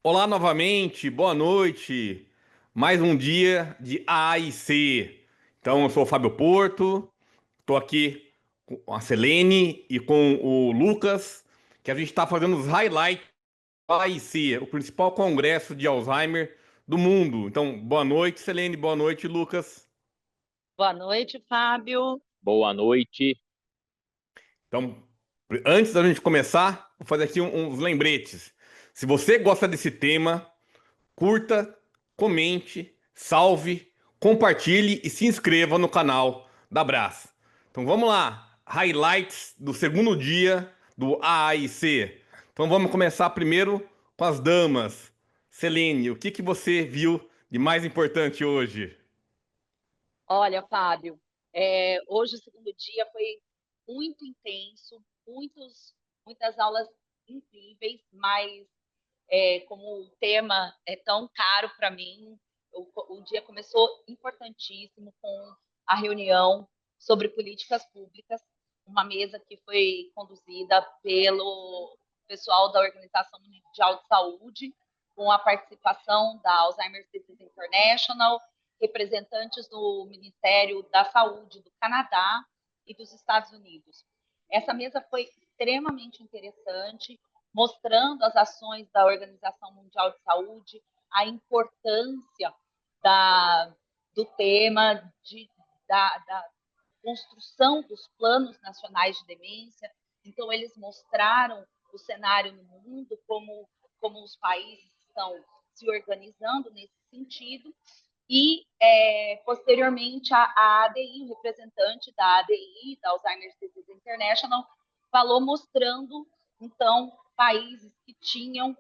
Olá novamente, boa noite. Mais um dia de AIC. Então, eu sou o Fábio Porto, estou aqui com a Selene e com o Lucas, que a gente está fazendo os highlights do AIC, o principal congresso de Alzheimer do mundo. Então, boa noite, Selene, boa noite, Lucas. Boa noite, Fábio. Boa noite. Então, antes da gente começar, vou fazer aqui uns lembretes. Se você gosta desse tema, curta, comente, salve, compartilhe e se inscreva no canal da Brás. Então vamos lá, highlights do segundo dia do AAIC. Então vamos começar primeiro com as damas. Selene, o que você viu de mais importante hoje? Olha, Fábio, hoje o segundo dia foi muito intenso, muitas aulas incríveis, mas como o tema é tão caro para mim, o dia começou importantíssimo com a reunião sobre políticas públicas, uma mesa que foi conduzida pelo pessoal da Organização Mundial de Saúde, com a participação da Alzheimer's Disease International, representantes do Ministério da Saúde do Canadá e dos Estados Unidos. Essa mesa foi extremamente interessante, mostrando as ações da Organização Mundial de Saúde, a importância do tema, da construção dos planos nacionais de demência. Então, eles mostraram o cenário no mundo, como os países estão se organizando nesse sentido. E, posteriormente, a ADI, o representante da ADI, da Alzheimer's Disease International, falou mostrando, então, países que tinham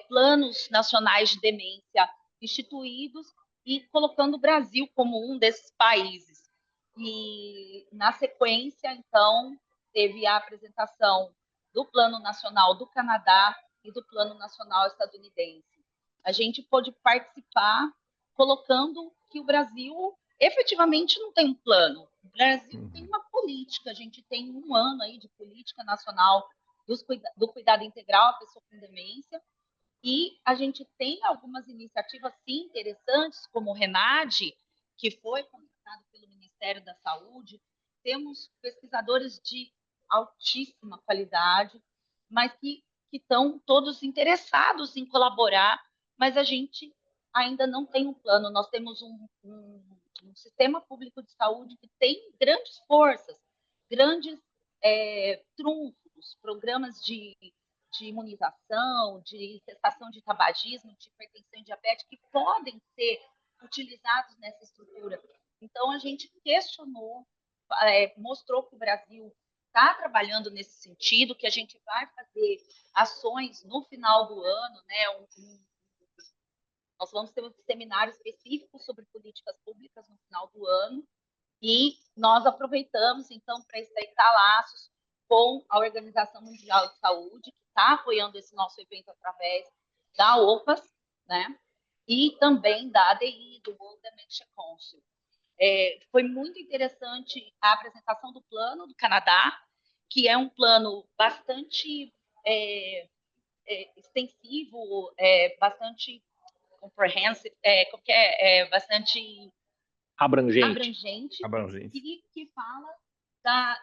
planos nacionais de demência instituídos e colocando o Brasil como um desses países. E, na sequência, então, teve a apresentação do Plano Nacional do Canadá e do Plano Nacional estadunidense. A gente pôde participar colocando que o Brasil efetivamente não tem um plano. O Brasil tem uma política, a gente tem um ano aí de política nacional do cuidado integral à pessoa com demência, e a gente tem algumas iniciativas, sim, interessantes, como o RENADE, que foi contratado pelo Ministério da Saúde. Temos pesquisadores de altíssima qualidade, mas que estão todos interessados em colaborar, mas a gente ainda não tem um plano. Nós temos um sistema público de saúde que tem grandes forças, grandes trunfos, programas de imunização, de cessação de tabagismo, de hipertensão e diabetes, que podem ser utilizados nessa estrutura. Então, a gente questionou, mostrou que o Brasil está trabalhando nesse sentido, que a gente vai fazer ações no final do ano, né? Nós vamos ter um seminário específico sobre políticas públicas no final do ano, e nós aproveitamos, então, para estreitar laços com a Organização Mundial de Saúde, que está apoiando esse nosso evento através da OPAS, né? E também da ADI, do World Dementia Council. Foi muito interessante a apresentação do plano do Canadá, que é um plano bastante extensivo, bastante comprehensive, bastante Abrangente. abrangente, Abrangente. e que fala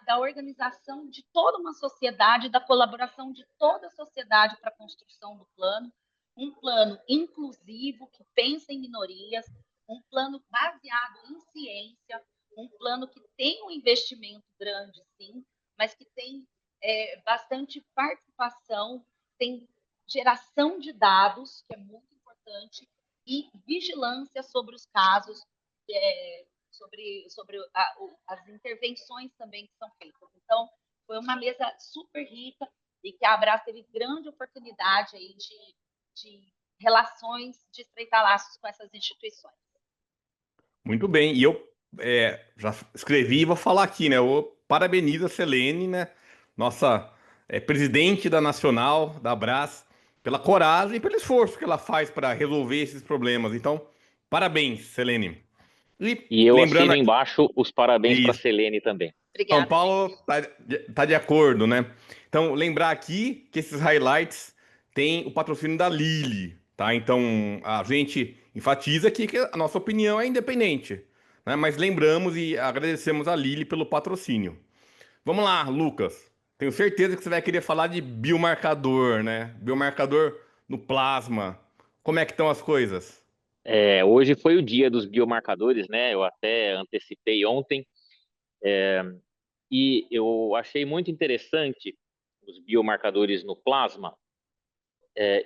da organização de toda uma sociedade, da colaboração de toda a sociedade para a construção do plano, um plano inclusivo que pensa em minorias, um plano baseado em ciência, um plano que tem um investimento grande, sim, mas que tem bastante participação, tem geração de dados, que é muito importante, e vigilância sobre os casos, sobre as intervenções também que são feitas. Então, foi uma mesa super rica e que a Abras teve grande oportunidade aí de relações, de estreitar laços com essas instituições. Muito bem, e eu já escrevi e vou falar aqui, né? Eu parabenizo a Selene, né? Nossa presidente da Nacional, da Brás, pela coragem e pelo esforço que ela faz para resolver esses problemas. Então, parabéns, Selene. E E eu lembrando assino aqui, embaixo os parabéns para isso, Selene também. São Obrigada, Paulo gente. tá de acordo, né? Então, lembrar aqui que esses highlights têm o patrocínio da Lilly. tá? Então, a gente enfatiza aqui que a nossa opinião é independente, né? Mas lembramos e agradecemos a Lili pelo patrocínio. Vamos lá, Lucas. Tenho certeza que você vai querer falar de biomarcador, né? Biomarcador no plasma. Como é que estão as coisas? Hoje foi o dia dos biomarcadores, né? Eu até antecipei ontem, e eu achei muito interessante os biomarcadores no plasma.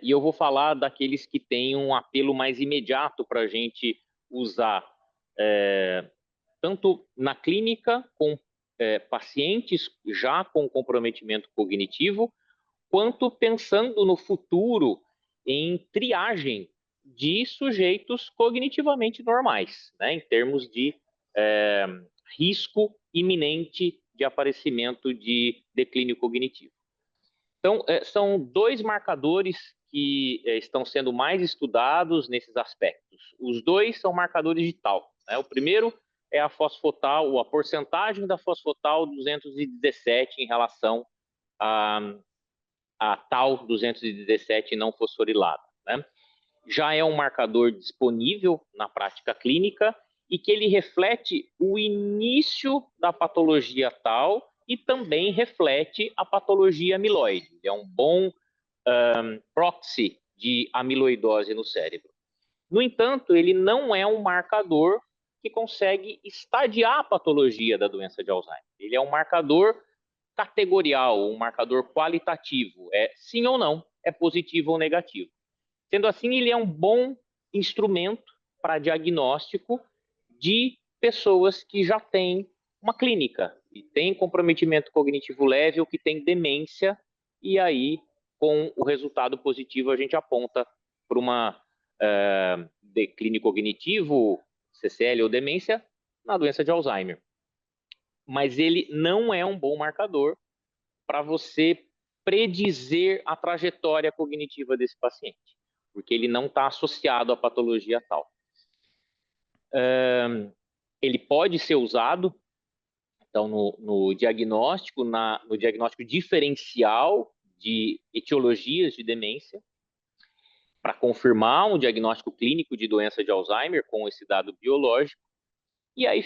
E eu vou falar daqueles que têm um apelo mais imediato para a gente usar, tanto na clínica, com pacientes já com comprometimento cognitivo, quanto pensando no futuro em triagem de sujeitos cognitivamente normais, né, em termos de é, risco iminente de aparecimento de declínio cognitivo. Então, são dois marcadores que estão sendo mais estudados nesses aspectos. Os dois são marcadores de Tau, né? O primeiro é a fosfotal, ou a porcentagem da fosfotal 217 em relação a Tau 217 não fosforilada, né? Já é um marcador disponível na prática clínica e que ele reflete o início da patologia Tau e também reflete a patologia amiloide. É um bom proxy de amiloidose no cérebro. No entanto, ele não é um marcador que consegue estadiar a patologia da doença de Alzheimer. Ele é um marcador categorial, um marcador qualitativo. É sim ou não, é positivo ou negativo. Sendo assim, ele é um bom instrumento para diagnóstico de pessoas que já têm uma clínica e têm comprometimento cognitivo leve ou que têm demência, e aí, com o resultado positivo, a gente aponta para uma declínio cognitivo, CCL ou demência, na doença de Alzheimer. Mas ele não é um bom marcador para você predizer a trajetória cognitiva desse paciente, porque ele não está associado à patologia tal. Ele pode ser usado, então, no diagnóstico, no diagnóstico diferencial de etiologias de demência, para confirmar um diagnóstico clínico de doença de Alzheimer com esse dado biológico, e aí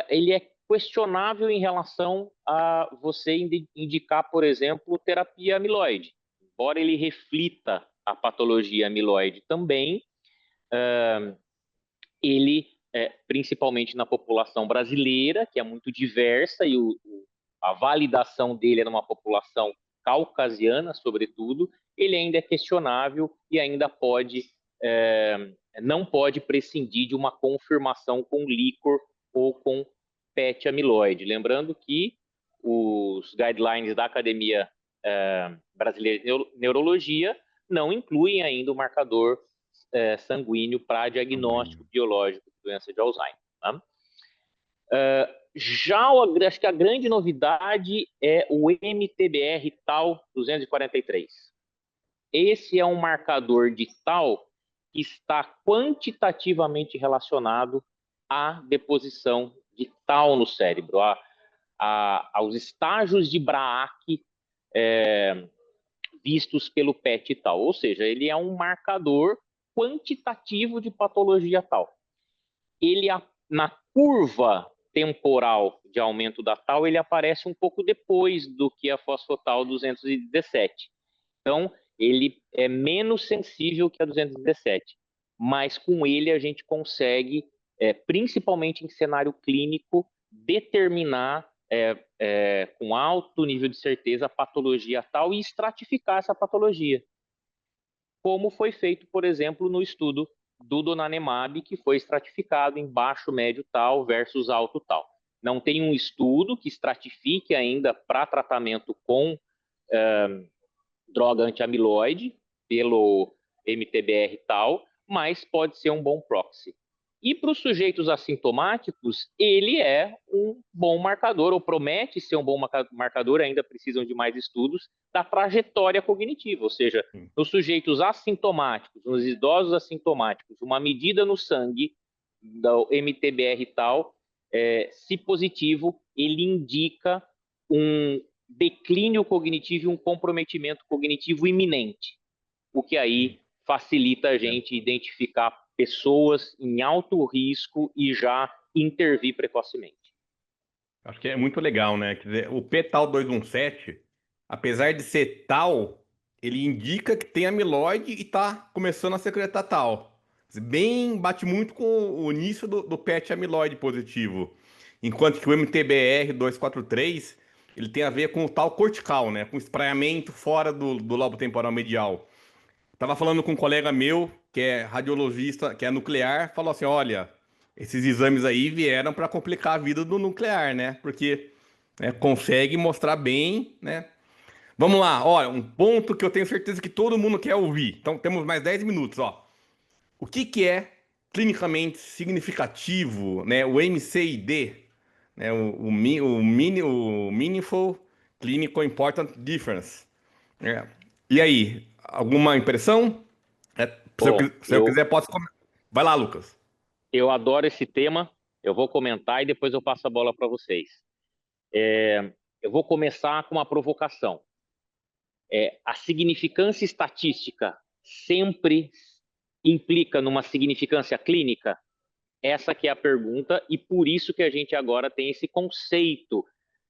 ele é questionável em relação a você indicar, por exemplo, terapia amiloide. Embora ele reflita a patologia amiloide também, ele, principalmente na população brasileira, que é muito diversa, e a validação dele é numa população caucasiana, sobretudo, ele ainda é questionável e ainda não pode prescindir de uma confirmação com líquor ou com PET amiloide. Lembrando que os guidelines da Academia Brasileira de Neurologia não incluem ainda o marcador sanguíneo para diagnóstico biológico de doença de Alzheimer. Tá? Acho que a grande novidade é o MTBR Tau 243. Esse é um marcador de Tau que está quantitativamente relacionado à deposição de Tau no cérebro, aos estágios de Braak vistos pelo PET Tau. Ou seja, ele é um marcador quantitativo de patologia Tau. Ele, na curva temporal de aumento da Tau, ele aparece um pouco depois do que a fosfotal 217. Então, ele é menos sensível que a 217, mas com ele a gente consegue, principalmente em cenário clínico, determinar com alto nível de certeza a patologia tal e estratificar essa patologia, como foi feito, por exemplo, no estudo do donanemab, que foi estratificado em baixo, médio tal versus alto tal. Não tem um estudo que estratifique ainda para tratamento com droga anti-amiloide pelo MTBR tal, mas pode ser um bom proxy. E para os sujeitos assintomáticos, ele é um bom marcador, ou promete ser um bom marcador, ainda precisam de mais estudos, da trajetória cognitiva, ou seja, nos sujeitos assintomáticos, nos idosos assintomáticos, uma medida no sangue do MTBR tal, se positivo, ele indica um declínio cognitivo e um comprometimento cognitivo iminente, o que aí facilita a gente identificar pessoas em alto risco e já intervir precocemente. Acho que é muito legal, né? Quer dizer, o p-Tal 217, apesar de ser tal, ele indica que tem amiloide e está começando a secretar tal. Bem, bate muito com o início do PET amiloide positivo. Enquanto que o MTBR 243, ele tem a ver com o tal cortical, né? Com espraiamento fora do lobo temporal medial. Tava falando com um colega meu, que é radiologista, que é nuclear, falou assim: olha, esses exames aí vieram para complicar a vida do nuclear, né? Porque né, consegue mostrar bem, né? Vamos lá, olha, um ponto que eu tenho certeza que todo mundo quer ouvir. Então temos mais 10 minutos, ó. O que é clinicamente significativo, né? O MCID, né? O Meaningful Clinical Important Difference. É. E aí, alguma impressão? Bom, Se eu quiser, posso comentar. Vai lá, Lucas. eu adoro esse tema, eu vou comentar e depois eu passo a bola para vocês. Eu vou começar com uma provocação. A significância estatística sempre implica numa significância clínica? Essa que é a pergunta, e por isso que a gente agora tem esse conceito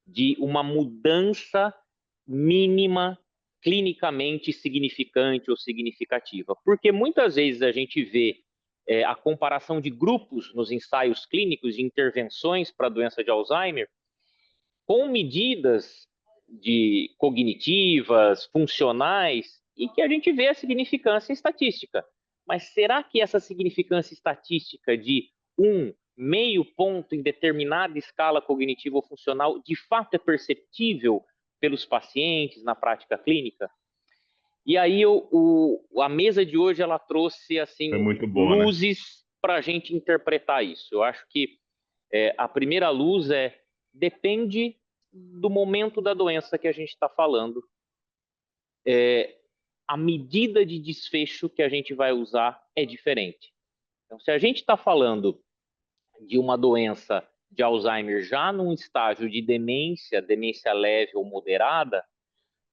de uma mudança mínima clinicamente significante ou significativa. Porque muitas vezes a gente vê a comparação de grupos nos ensaios clínicos de intervenções para a doença de Alzheimer com medidas de cognitivas, funcionais, e que a gente vê a significância estatística. Mas será que essa significância estatística de meio ponto em determinada escala cognitivo ou funcional de fato é perceptível pelos pacientes na prática clínica? E aí a mesa de hoje ela trouxe assim Foi muito boa, né? luzes para a gente interpretar isso. Eu acho que a primeira luz depende do momento da doença que a gente está falando. A medida de desfecho que a gente vai usar é diferente. Então, se a gente está falando de uma doença de Alzheimer já num estágio de demência, demência leve ou moderada,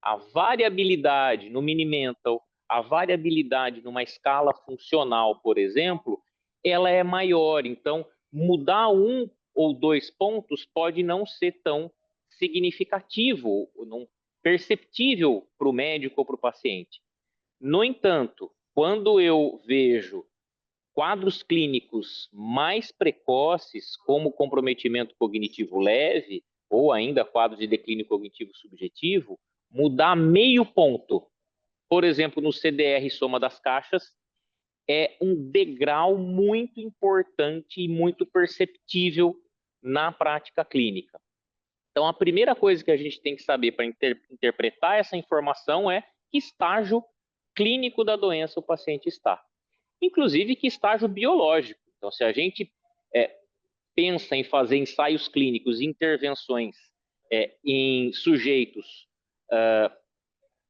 a variabilidade no Mini-Mental, a variabilidade numa escala funcional, por exemplo, ela é maior. Então, mudar 1 ou 2 pontos pode não ser tão significativo, não perceptível para o médico ou para o paciente. No entanto, quando eu vejo quadros clínicos mais precoces, como comprometimento cognitivo leve, ou ainda quadros de declínio cognitivo subjetivo, mudar meio ponto, por exemplo, no CDR soma das caixas, é um degrau muito importante e muito perceptível na prática clínica. Então, a primeira coisa que a gente tem que saber para interpretar essa informação é que estágio clínico da doença o paciente está. Inclusive, que estágio biológico. Então, se a gente pensa em fazer ensaios clínicos, intervenções em sujeitos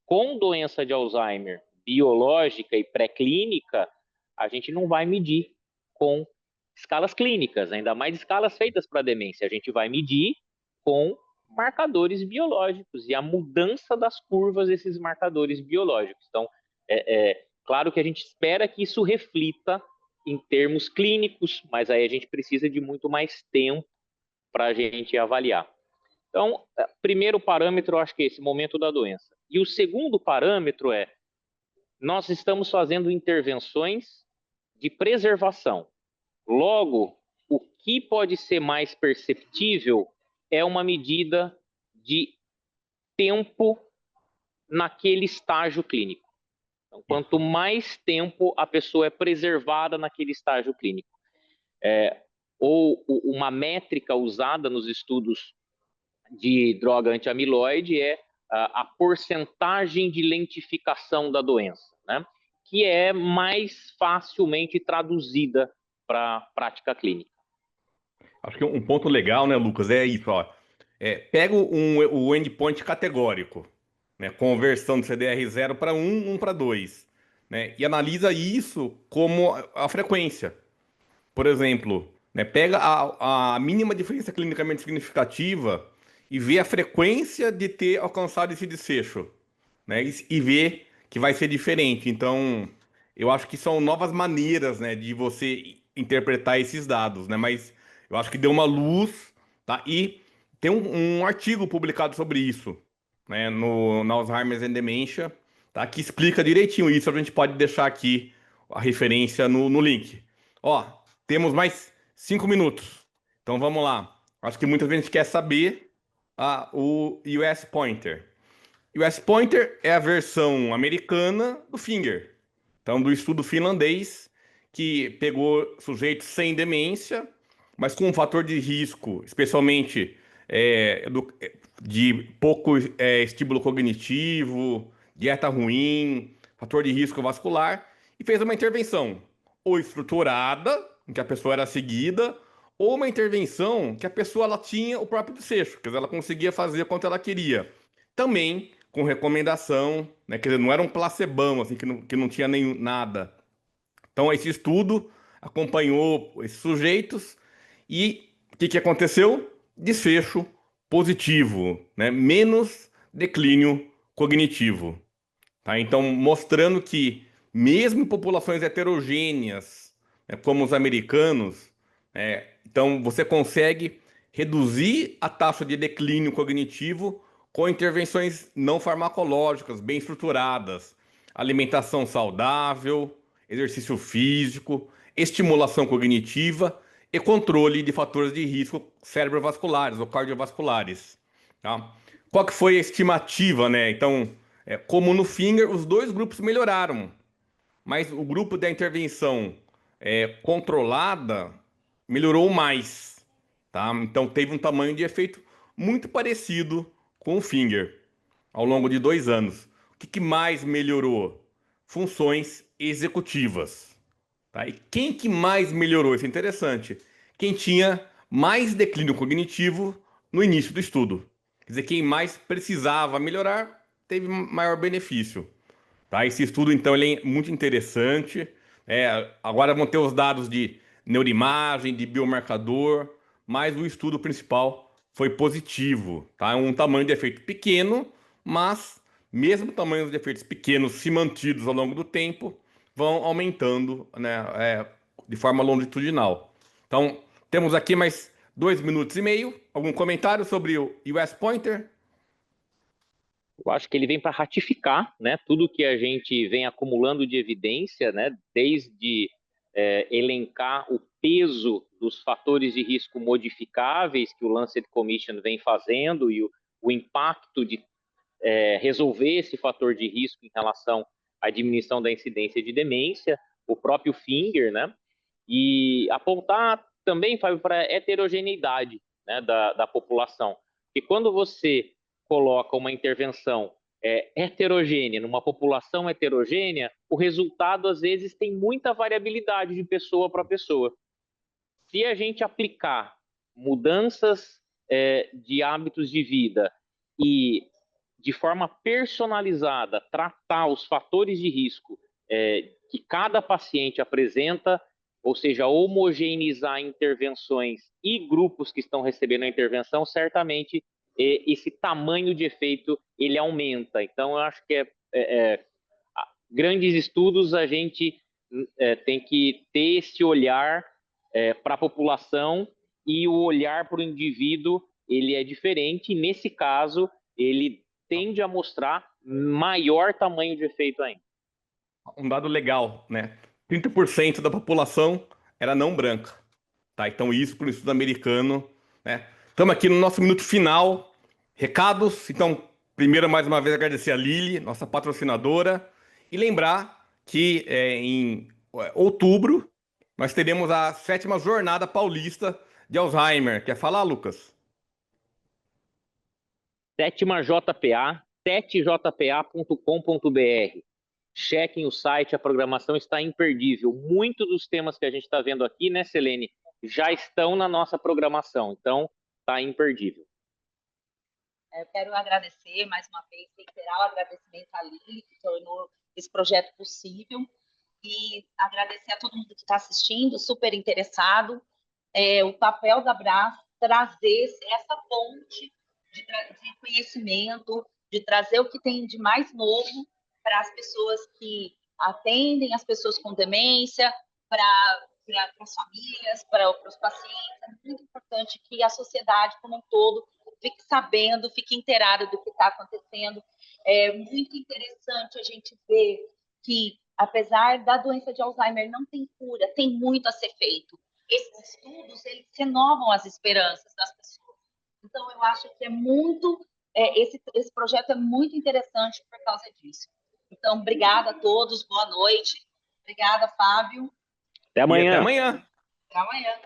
com doença de Alzheimer biológica e pré-clínica, a gente não vai medir com escalas clínicas, ainda mais escalas feitas para demência. A gente vai medir com marcadores biológicos e a mudança das curvas desses marcadores biológicos. Então, claro que a gente espera que isso reflita em termos clínicos, mas aí a gente precisa de muito mais tempo para a gente avaliar. Então, primeiro parâmetro, eu acho que é esse momento da doença. E o segundo parâmetro nós estamos fazendo intervenções de preservação. Logo, o que pode ser mais perceptível é uma medida de tempo naquele estágio clínico. Então, quanto mais tempo a pessoa é preservada naquele estágio clínico. Ou uma métrica usada nos estudos de droga anti-amiloide é a porcentagem de lentificação da doença, né? Que é mais facilmente traduzida para a prática clínica. Acho que um ponto legal, né, Lucas, é isso, ó. Pega o endpoint categórico, né? Conversão do CDR0 para 1, 1 para 2, né? E analisa isso como a frequência. Por exemplo, né, pega a mínima diferença clinicamente significativa e vê a frequência de ter alcançado esse desfecho, né? E vê que vai ser diferente. Então, eu acho que são novas maneiras, né, de você interpretar esses dados, né? Mas eu acho que deu uma luz, tá? E tem um artigo publicado sobre isso, né, no Alzheimer's and Dementia, tá? Que explica direitinho isso. A gente pode deixar aqui a referência no link. Ó, temos mais 5 minutos. Então vamos lá. Acho que muita gente quer saber o US Pointer. US Pointer é a versão americana do Finger. Então, do estudo finlandês, que pegou sujeitos sem demência, mas com um fator de risco, especialmente de pouco estímulo cognitivo, dieta ruim, fator de risco vascular, e fez uma intervenção ou estruturada, em que a pessoa era seguida, ou uma intervenção que a pessoa ela tinha o próprio desfecho, quer dizer, ela conseguia fazer quanto ela queria. Também com recomendação, né? Quer dizer, não era um placebão, assim, que não tinha nem nada. Então, esse estudo acompanhou esses sujeitos e o que aconteceu? Desfecho positivo, né? Menos declínio cognitivo. Tá? Então, mostrando que, mesmo em populações heterogêneas, né, como os americanos, então você consegue reduzir a taxa de declínio cognitivo com intervenções não farmacológicas, bem estruturadas, alimentação saudável, exercício físico, estimulação cognitiva e controle de fatores de risco cerebrovasculares ou cardiovasculares. Tá? Qual que foi a estimativa, né? Então, como no Finger, os dois grupos melhoraram, mas o grupo da intervenção controlada melhorou mais, tá? Então teve um tamanho de efeito muito parecido com o Finger ao longo de 2 anos. O que mais melhorou? Funções executivas. Tá? E quem que mais melhorou? Isso é interessante. Quem tinha mais declínio cognitivo no início do estudo. Quer dizer, quem mais precisava melhorar teve maior benefício. Tá? Esse estudo, então, ele é muito interessante. Agora vão ter os dados de neuroimagem, de biomarcador, mas o estudo principal foi positivo. Tá? É um tamanho de efeito pequeno, mas mesmo tamanhos de efeitos pequenos, se mantidos ao longo do tempo, vão aumentando, né, de forma longitudinal. Então, temos aqui mais 2 minutos e meio. Algum comentário sobre o US Pointer? Eu acho que ele vem para ratificar, né, tudo que a gente vem acumulando de evidência, né, desde elencar o peso dos fatores de risco modificáveis que o Lancet Commission vem fazendo e o impacto de resolver esse fator de risco em relação à diminuição da incidência de demência, o próprio Finger, né, e apontar também, Fábio, para a heterogeneidade, né, da população. E quando você coloca uma intervenção heterogênea numa população heterogênea, o resultado às vezes tem muita variabilidade de pessoa para pessoa. Se a gente aplicar mudanças de hábitos de vida e de forma personalizada tratar os fatores de risco que cada paciente apresenta, ou seja, homogeneizar intervenções e grupos que estão recebendo a intervenção, certamente esse tamanho de efeito ele aumenta. Então, eu acho que grandes estudos a gente tem que ter esse olhar para a população, e o olhar para o indivíduo ele é diferente, e nesse caso ele tende a mostrar maior tamanho de efeito ainda. Um dado legal, né? 30% da população era não branca, tá? Então isso para o estudo americano, né? Estamos aqui no nosso minuto final. Recados. Então, primeiro, mais uma vez, agradecer a Lili, nossa patrocinadora, e lembrar que em outubro nós teremos a 7ª Jornada Paulista de Alzheimer. Quer falar, Lucas? 7ª JPA, 7jpa.com.br. Chequem o site, a programação está imperdível. Muitos dos temas que a gente está vendo aqui, né, Selene, já estão na nossa programação, então está imperdível. Eu quero agradecer mais uma vez, reiterar o agradecimento à Lili, que tornou esse projeto possível, e agradecer a todo mundo que está assistindo, super interessado. O papel da Brás trazer essa fonte de conhecimento, de trazer o que tem de mais novo para as pessoas que atendem as pessoas com demência, para as famílias, para os pacientes. É muito importante que a sociedade como um todo fique sabendo, fique inteirada do que está acontecendo. É muito interessante a gente ver que, apesar da doença de Alzheimer não tem cura, tem muito a ser feito. Esses estudos, eles renovam as esperanças das pessoas. Então, eu acho que esse projeto é muito interessante por causa disso. Então, obrigada a todos, boa noite. Obrigada, Fábio. Até amanhã. E até amanhã. Até amanhã.